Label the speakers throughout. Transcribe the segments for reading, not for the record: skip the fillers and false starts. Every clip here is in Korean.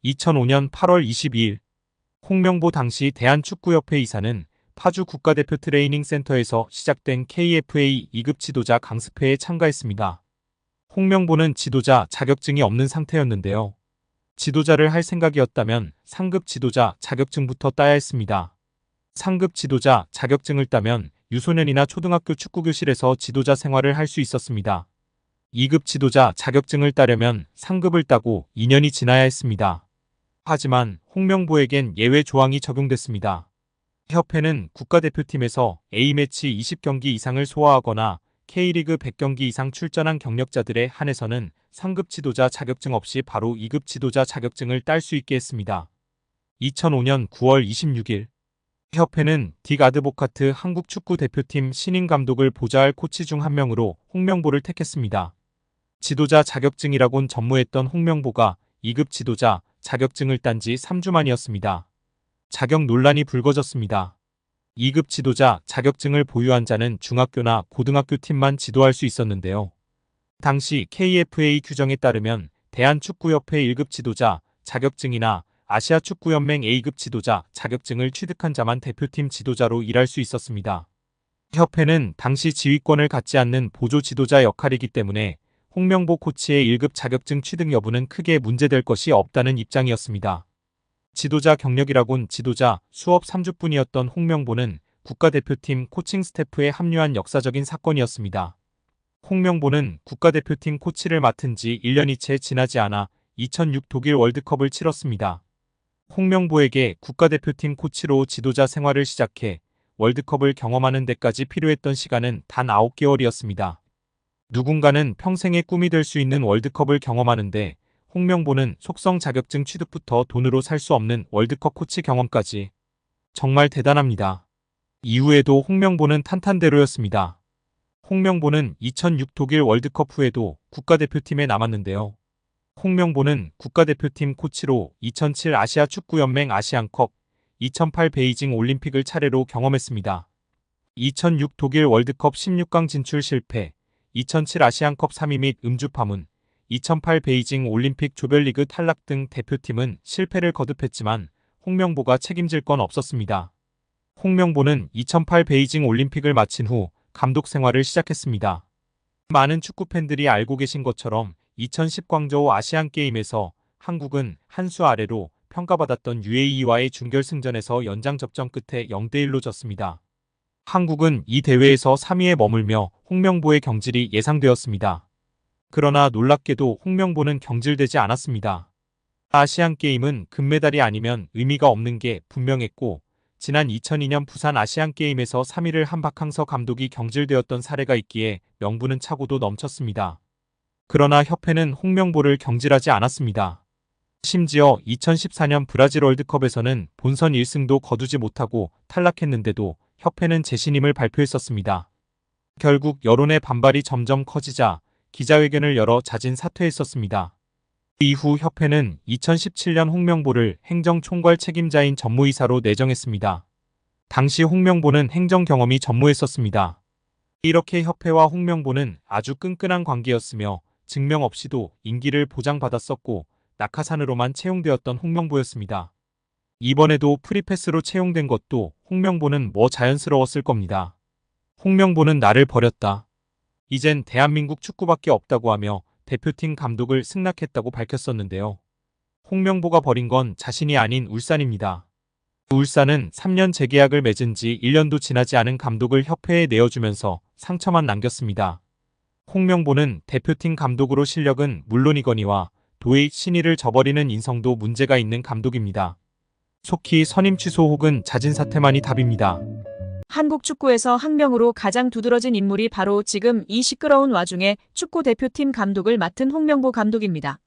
Speaker 1: 2005년 8월 22일 홍명보 당시 대한축구협회 이사는 파주 국가대표 트레이닝 센터에서 시작된 KFA 2급 지도자 강습회에 참가했습니다. 홍명보는 지도자 자격증이 없는 상태였는데요. 지도자를 할 생각이었다면 상급 지도자 자격증부터 따야 했습니다. 상급 지도자 자격증을 따면 유소년이나 초등학교 축구교실에서 지도자 생활을 할 수 있었습니다. 2급 지도자 자격증을 따려면 상급을 따고 2년이 지나야 했습니다. 하지만 홍명보에겐 예외 조항이 적용됐습니다. 협회는 국가대표팀에서 A매치 20경기 이상을 소화하거나 K리그 100경기 이상 출전한 경력자들에 한해서는 상급 지도자 자격증 없이 바로 2급 지도자 자격증을 딸 수 있게 했습니다. 2005년 9월 26일 협회는 딕 아드보카트 한국 축구 대표팀 신인 감독을 보좌할 코치 중 한 명으로 홍명보를 택했습니다. 지도자 자격증이라곤 전무했던 홍명보가 2급 지도자 자격증을 딴 지 3주 만이었습니다. 자격 논란이 불거졌습니다. 2급 지도자 자격증을 보유한 자는 중학교나 고등학교 팀만 지도할 수 있었는데요. 당시 KFA 규정에 따르면 대한축구협회 1급 지도자 자격증이나 아시아축구연맹 A급 지도자 자격증을 취득한 자만 대표팀 지도자로 일할 수 있었습니다. 협회는 당시 지휘권을 갖지 않는 보조 지도자 역할이기 때문에 홍명보 코치의 1급 자격증 취득 여부는 크게 문제될 것이 없다는 입장이었습니다. 지도자 경력이라곤 지도자 수업 3주뿐이었던 홍명보는 국가대표팀 코칭 스태프에 합류한 역사적인 사건이었습니다. 홍명보는 국가대표팀 코치를 맡은 지 1년이 채 지나지 않아 2006 독일 월드컵을 치렀습니다. 홍명보에게 국가대표팀 코치로 지도자 생활을 시작해 월드컵을 경험하는 데까지 필요했던 시간은 단 9개월이었습니다. 누군가는 평생의 꿈이 될 수 있는 월드컵을 경험하는데 홍명보는 속성 자격증 취득부터 돈으로 살 수 없는 월드컵 코치 경험까지 정말 대단합니다. 이후에도 홍명보는 탄탄대로였습니다. 홍명보는 2006 독일 월드컵 후에도 국가대표팀에 남았는데요. 홍명보는 국가대표팀 코치로 2007 아시아축구연맹 아시안컵, 2008 베이징 올림픽을 차례로 경험했습니다. 2006 독일 월드컵 16강 진출 실패, 2007 아시안컵 3위 및 음주 파문, 2008 베이징 올림픽 조별리그 탈락 등 대표팀은 실패를 거듭했지만 홍명보가 책임질 건 없었습니다. 홍명보는 2008 베이징 올림픽을 마친 후 감독 생활을 시작했습니다. 많은 축구팬들이 알고 계신 것처럼 2010 광저우 아시안게임에서 한국은 한 수 아래로 평가받았던 UAE와의 준결승전에서 연장 접전 끝에 0대1로 졌습니다. 한국은 이 대회에서 3위에 머물며 홍명보의 경질이 예상되었습니다. 그러나 놀랍게도 홍명보는 경질되지 않았습니다. 아시안게임은 금메달이 아니면 의미가 없는 게 분명했고 지난 2002년 부산 아시안게임에서 3위를 한 박항서 감독이 경질되었던 사례가 있기에 명분은 차고도 넘쳤습니다. 그러나 협회는 홍명보를 경질하지 않았습니다. 심지어 2014년 브라질 월드컵에서는 본선 1승도 거두지 못하고 탈락했는데도 협회는 재신임을 발표했었습니다. 결국 여론의 반발이 점점 커지자 기자회견을 열어 자진 사퇴했었습니다. 이후 협회는 2017년 홍명보를 행정총괄 책임자인 전무이사로 내정했습니다. 당시 홍명보는 행정 경험이 전무했었습니다. 이렇게 협회와 홍명보는 아주 끈끈한 관계였으며 증명 없이도 임기를 보장받았었고 낙하산으로만 채용되었던 홍명보였습니다. 이번에도 프리패스로 채용된 것도 홍명보는 뭐 자연스러웠을 겁니다. 홍명보는 나를 버렸다. 이젠 대한민국 축구밖에 없다고 하며 대표팀 감독을 승낙했다고 밝혔었는데요. 홍명보가 버린 건 자신이 아닌 울산입니다. 울산은 3년 재계약을 맺은 지 1년도 지나지 않은 감독을 협회에 내어주면서 상처만 남겼습니다. 홍명보는 대표팀 감독으로 실력은 물론이거니와 도의 신의를 저버리는 인성도 문제가 있는 감독입니다. 속히 선임 취소 혹은 자진 사퇴만이 답입니다.
Speaker 2: 한국 축구에서 학명으로 가장 두드러진 인물이 바로 지금 이 시끄러운 와중에 축구 대표팀 감독을 맡은 홍명보 감독입니다.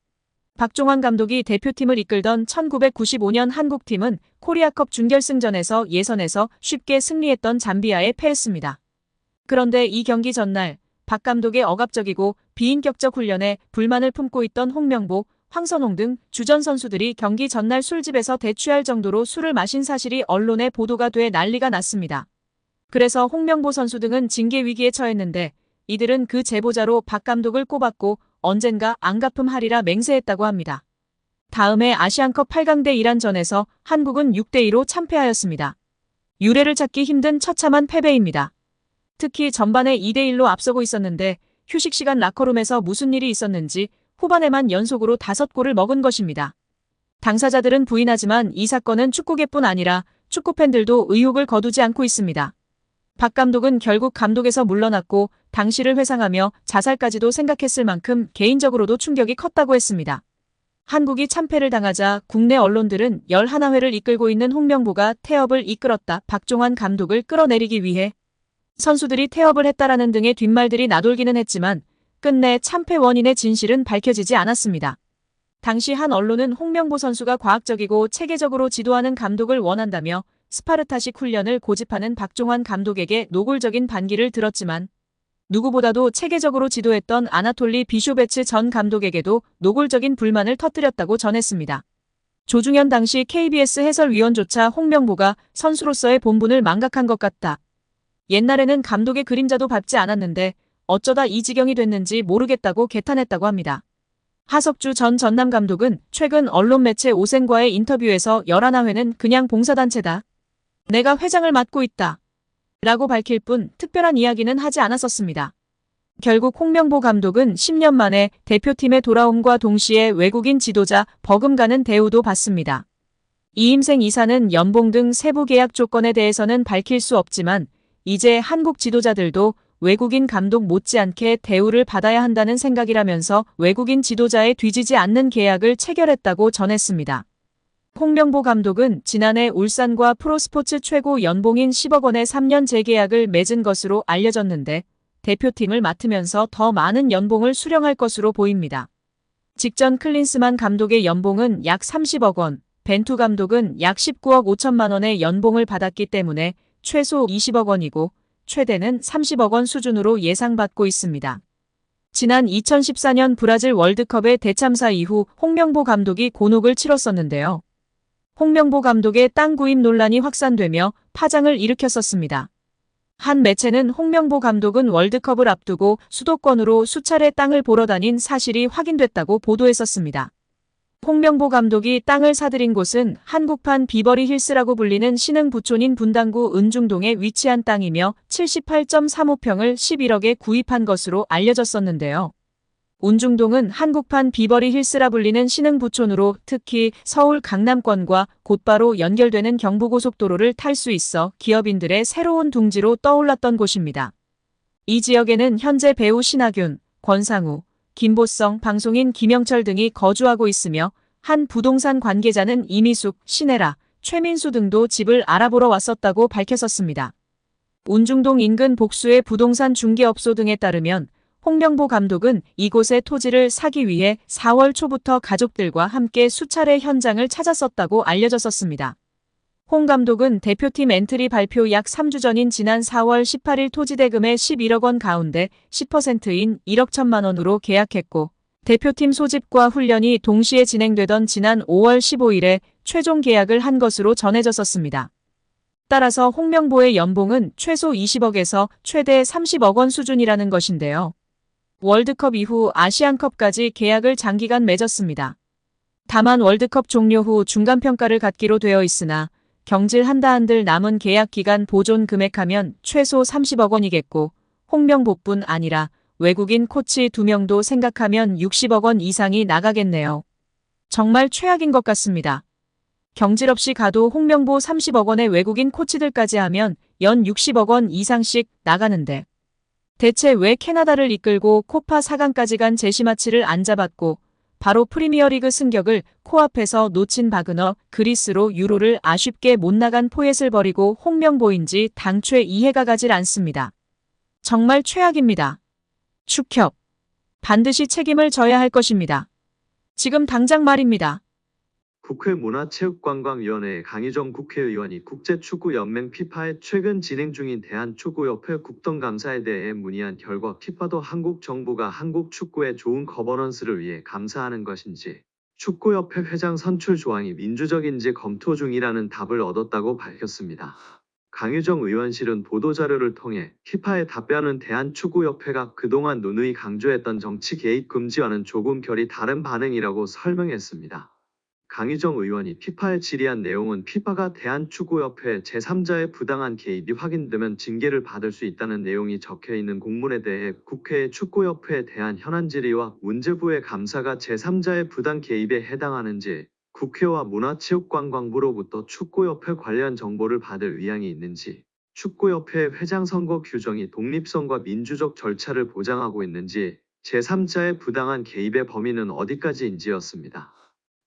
Speaker 2: 박종환 감독이 대표팀을 이끌던 1995년 한국팀은 코리아컵 준결승전에서 예선에서 쉽게 승리했던 잠비아에 패했습니다. 그런데 이 경기 전날 박 감독의 억압적이고 비인격적 훈련에 불만을 품고 있던 홍명보, 황선홍 등 주전 선수들이 경기 전날 술집에서 대취할 정도로 술을 마신 사실이 언론에 보도가 돼 난리가 났습니다. 그래서 홍명보 선수 등은 징계 위기에 처했는데 이들은 그 제보자로 박 감독을 꼽았고 언젠가 안 갚음하리라 맹세했다고 합니다. 다음해 아시안컵 8강대 이란전에서 한국은 6대2로 참패하였습니다. 유례를 찾기 힘든 처참한 패배입니다. 특히 전반에 2대1로 앞서고 있었는데 휴식 시간 라커룸에서 무슨 일이 있었는지 후반에만 연속으로 5골을 먹은 것입니다. 당사자들은 부인하지만 이 사건은 축구계뿐 아니라 축구팬들도 의혹을 거두지 않고 있습니다. 박 감독은 결국 감독에서 물러났고 당시를 회상하며 자살까지도 생각했을 만큼 개인적으로도 충격이 컸다고 했습니다. 한국이 참패를 당하자 국내 언론들은 11회를 이끌고 있는 홍명보가 태업을 이끌었다. 박종환 감독을 끌어내리기 위해 선수들이 태업을 했다라는 등의 뒷말들이 나돌기는 했지만 끝내 참패 원인의 진실은 밝혀지지 않았습니다. 당시 한 언론은 홍명보 선수가 과학적이고 체계적으로 지도하는 감독을 원한다며 스파르타식 훈련을 고집하는 박종환 감독에게 노골적인 반기를 들었지만 누구보다도 체계적으로 지도했던 아나톨리 비쇼베츠 전 감독에게도 노골적인 불만을 터뜨렸다고 전했습니다. 조중현 당시 KBS 해설위원조차 홍명보가 선수로서의 본분을 망각한 것 같다. 옛날에는 감독의 그림자도 밟지 않았는데 어쩌다 이 지경이 됐는지 모르겠다고 개탄했다고 합니다. 하석주 전 전남 감독은 최근 언론 매체 오센과의 인터뷰에서 11회는 그냥 봉사단체다. 내가 회장을 맡고 있다. 라고 밝힐 뿐 특별한 이야기는 하지 않았었습니다. 결국 홍명보 감독은 10년 만에 대표팀에 돌아옴과 동시에 외국인 지도자 버금가는 대우도 받습니다. 이임생 이사는 연봉 등 세부 계약 조건에 대해서는 밝힐 수 없지만 이제 한국 지도자들도 외국인 감독 못지않게 대우를 받아야 한다는 생각이라면서 외국인 지도자에 뒤지지 않는 계약을 체결했다고 전했습니다. 홍명보 감독은 지난해 울산과 프로스포츠 최고 연봉인 10억 원의 3년 재계약을 맺은 것으로 알려졌는데 대표팀을 맡으면서 더 많은 연봉을 수령할 것으로 보입니다. 직전 클린스만 감독의 연봉은 약 30억 원, 벤투 감독은 약 19억 5천만 원의 연봉을 받았기 때문에 최소 20억 원이고 최대는 30억 원 수준으로 예상받고 있습니다. 지난 2014년 브라질 월드컵의 대참사 이후 홍명보 감독이 곤혹을 치렀었는데요. 홍명보 감독의 땅 구입 논란이 확산되며 파장을 일으켰었습니다. 한 매체는 홍명보 감독은 월드컵을 앞두고 수도권으로 수차례 땅을 보러 다닌 사실이 확인됐다고 보도했었습니다. 홍명보 감독이 땅을 사들인 곳은 한국판 비버리 힐스라고 불리는 신흥 부촌인 분당구 은중동에 위치한 땅이며 78.35평을 11억에 구입한 것으로 알려졌었는데요. 은중동은 한국판 비버리 힐스라 불리는 신흥 부촌으로 특히 서울 강남권과 곧바로 연결되는 경부고속도로를 탈 수 있어 기업인들의 새로운 둥지로 떠올랐던 곳입니다. 이 지역에는 현재 배우 신하균, 권상우, 김보성, 방송인 김영철 등이 거주하고 있으며 한 부동산 관계자는 이미숙, 신혜라, 최민수 등도 집을 알아보러 왔었다고 밝혔었습니다. 운중동 인근 복수의 부동산 중개업소 등에 따르면 홍명보 감독은 이곳의 토지를 사기 위해 4월 초부터 가족들과 함께 수차례 현장을 찾았었다고 알려졌었습니다. 홍 감독은 대표팀 엔트리 발표 약 3주 전인 지난 4월 18일 토지 대금의 11억 원 가운데 10%인 1억 1천만 원으로 계약했고 대표팀 소집과 훈련이 동시에 진행되던 지난 5월 15일에 최종 계약을 한 것으로 전해졌었습니다. 따라서 홍명보의 연봉은 최소 20억에서 최대 30억 원 수준이라는 것인데요. 월드컵 이후 아시안컵까지 계약을 장기간 맺었습니다. 다만 월드컵 종료 후 중간평가를 갖기로 되어 있으나 경질한다 한들 남은 계약 기간 보존 금액하면 최소 30억 원이겠고 홍명보뿐 아니라 외국인 코치 2명도 생각하면 60억 원 이상이 나가겠네요. 정말 최악인 것 같습니다. 경질 없이 가도 홍명보 30억 원의 외국인 코치들까지 하면 연 60억 원 이상씩 나가는데 대체 왜 캐나다를 이끌고 코파 4강까지 간 제시마치를 안 잡았고 바로 프리미어리그 승격을 코앞에서 놓친 바그너 그리스로 유로를 아쉽게 못 나간 포엣을 버리고 홍명보인지 당최 이해가 가질 않습니다. 정말 최악입니다. 축협. 반드시 책임을 져야 할 것입니다. 지금 당장 말입니다.
Speaker 3: 국회 문화체육관광위원회 강희정 국회의원이 국제축구연맹 피파에 최근 진행 중인 대한축구협회 국정감사에 대해 문의한 결과 피파도 한국 정부가 한국 축구의 좋은 거버넌스를 위해 감사하는 것인지 축구협회 회장 선출 조항이 민주적인지 검토 중이라는 답을 얻었다고 밝혔습니다. 강희정 의원실은 보도자료를 통해 피파의 답변은 대한축구협회가 그동안 누누이 강조했던 정치 개입 금지와는 조금 결이 다른 반응이라고 설명했습니다. 강희정 의원이 피파에 질의한 내용은 피파가 대한축구협회 제3자의 부당한 개입이 확인되면 징계를 받을 수 있다는 내용이 적혀있는 공문에 대해 국회의 축구협회에 대한 현안 질의와 문제부의 감사가 제3자의 부당 개입에 해당하는지, 국회와 문화체육관광부로부터 축구협회 관련 정보를 받을 의향이 있는지, 축구협회 회장 선거 규정이 독립성과 민주적 절차를 보장하고 있는지, 제3자의 부당한 개입의 범위는 어디까지인지였습니다.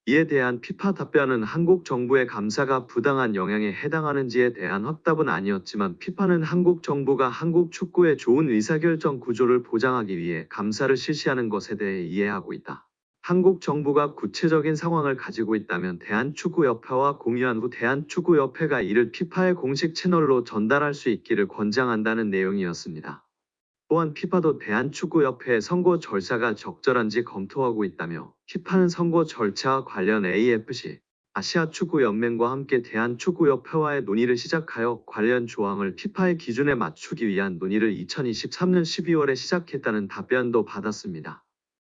Speaker 3: 이에 대한 피파 답변은 한국 정부의 감사가 부당한 영향에 해당하는지에 대한 확답은 아니었지만 피파는 한국 정부가 한국 축구의 좋은 의사결정 구조를 보장하기 위해 감사를 실시하는 것에 대해 이해하고 있다. 한국 정부가 구체적인 상황을 가지고 있다면 대한축구협회와 공유한 후 대한축구협회가 이를 피파의 공식 채널로 전달할 수 있기를 권장한다는 내용이었습니다. 또한 피파도 대한축구협회의 선거 절차가 적절한지 검토하고 있다며 피파는 선거 절차와 관련 AFC, 아시아축구연맹과 함께 대한축구협회와의 논의를 시작하여 관련 조항을 피파의 기준에 맞추기 위한 논의를 2023년 12월에 시작했다는 답변도 받았습니다.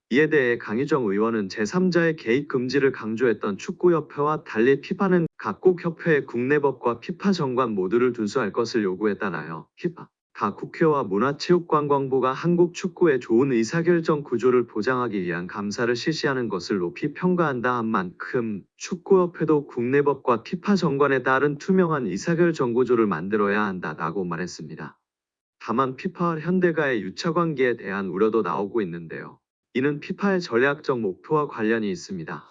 Speaker 3: 이에 대해 강희정 의원은 제3자의 개입 금지를 강조했던 축구협회와 달리 피파는 각국 협회의 국내법과 피파 정관 모두를 준수할 것을 요구했다나요. 피파 각 국회와 문화체육관광부가 한국 축구의 좋은 의사결정 구조를 보장하기 위한 감사를 실시하는 것을 높이 평가한다 한 만큼 축구협회도 국내법과 피파 정관에 따른 투명한 의사결정 구조를 만들어야 한다라고 말했습니다. 다만 피파와 현대가의 유착관계에 대한 우려도 나오고 있는데요. 이는 피파의 전략적 목표와 관련이 있습니다.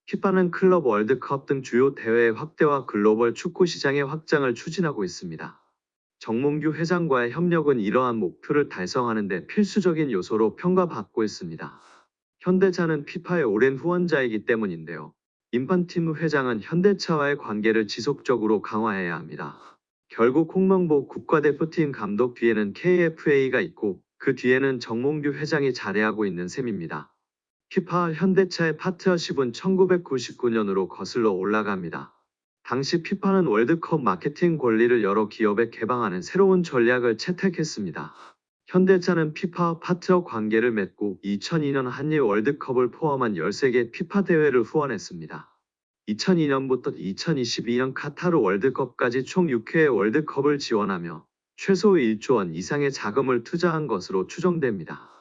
Speaker 3: 피파는 클럽 월드컵 등 주요 대회의 확대와 글로벌 축구 시장의 확장을 추진하고 있습니다. 정몽규 회장과의 협력은 이러한 목표를 달성하는 데 필수적인 요소로 평가받고 있습니다. 현대차는 피파의 오랜 후원자이기 때문인데요. 인판티노 회장은 현대차와의 관계를 지속적으로 강화해야 합니다. 결국 홍명보 국가대표팀 감독 뒤에는 KFA가 있고 그 뒤에는 정몽규 회장이 자리하고 있는 셈입니다. 피파와 현대차의 파트너십은 1999년으로 거슬러 올라갑니다. 당시 피파는 월드컵 마케팅 권리를 여러 기업에 개방하는 새로운 전략을 채택했습니다. 현대차는 피파와 파트너 관계를 맺고 2002년 한일 월드컵을 포함한 13개 피파 대회를 후원했습니다. 2002년부터 2022년 카타르 월드컵까지 총 6회의 월드컵을 지원하며 최소 1조 원 이상의 자금을 투자한 것으로 추정됩니다.